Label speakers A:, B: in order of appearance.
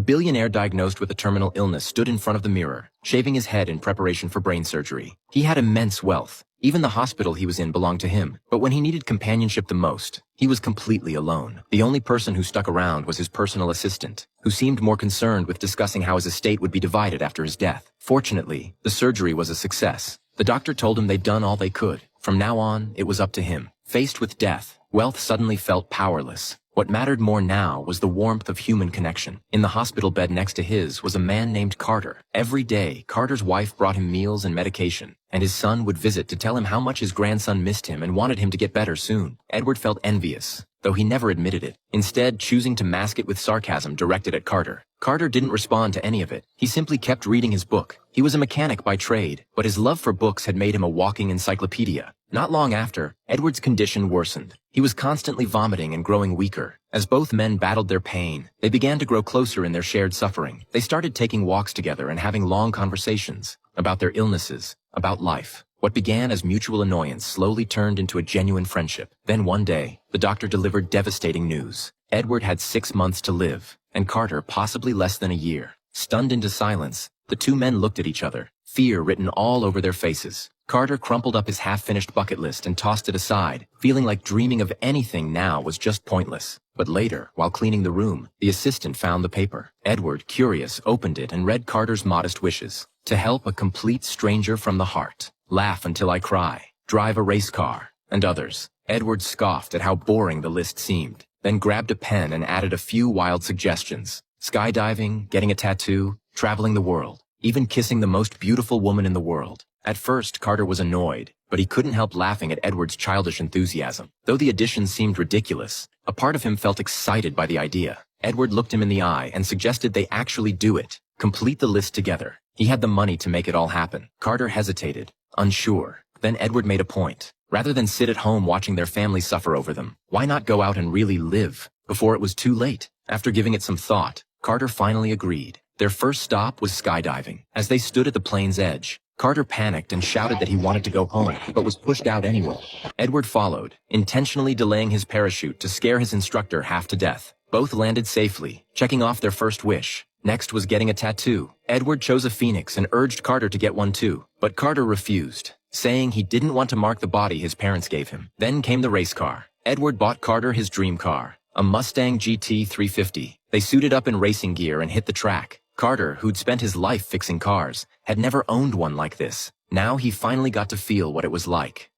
A: billionaire diagnosed with a terminal illness stood in front of the mirror, shaving his head in preparation for brain surgery. He had immense wealth. Even the hospital he was in belonged to him. But when he needed companionship the most, he was completely alone. The only person who stuck around was his personal assistant, who seemed more concerned with discussing how his estate would be divided after his death. Fortunately, the surgery was a success. The doctor told him they'd done all they could. From now on, it was up to him. Faced with death, wealth suddenly felt powerless. What mattered more now was the warmth of human connection. In the hospital bed next to his was a man named Carter. Every day, Carter's wife brought him meals and medication, and his son would visit to tell him how much his grandson missed him and wanted him to get better soon. Edward felt envious, though he never admitted it, instead choosing to mask it with sarcasm directed at Carter. Carter didn't respond to any of it. He simply kept reading his book. He was a mechanic by trade, but his love for books had made him a walking encyclopedia. Not long after, Edward's condition worsened. He was constantly vomiting and growing weaker. As both men battled their pain, they began to grow closer in their shared suffering. They started taking walks together and having long conversations about their illnesses, about life. What began as mutual annoyance slowly turned into a genuine friendship. Then one day, the doctor delivered devastating news. Edward had 6 months to live, and Carter possibly less than a year. Stunned into silence, the two men looked at each other, fear written all over their faces. Carter crumpled up his half-finished bucket list and tossed it aside, feeling like dreaming of anything now was just pointless. But later, while cleaning the room, the assistant found the paper. Edward, curious, opened it and read Carter's modest wishes. To help a complete stranger from the heart. Laugh until I cry. Drive a race car. And others. Edward scoffed at how boring the list seemed, then grabbed a pen and added a few wild suggestions. Skydiving, getting a tattoo, traveling the world, even kissing the most beautiful woman in the world. At first, Carter was annoyed, but he couldn't help laughing at Edward's childish enthusiasm. Though the additions seemed ridiculous, a part of him felt excited by the idea. Edward looked him in the eye and suggested they actually do it, complete the list together. He had the money to make it all happen. Carter hesitated, unsure. Then Edward made a point. Rather than sit at home watching their family suffer over them, why not go out and really live, before it was too late? After giving it some thought, Carter finally agreed. Their first stop was skydiving. As they stood at the plane's edge, Carter panicked and shouted that he wanted to go home, but was pushed out anyway. Edward followed, intentionally delaying his parachute to scare his instructor half to death. Both landed safely, checking off their first wish. Next was getting a tattoo. Edward chose a phoenix and urged Carter to get one too, but Carter refused, saying he didn't want to mark the body his parents gave him. Then came the race car. Edward bought Carter his dream car, a Mustang GT 350. They suited up in racing gear and hit the track. Carter, who'd spent his life fixing cars, had never owned one like this. Now he finally got to feel what it was like.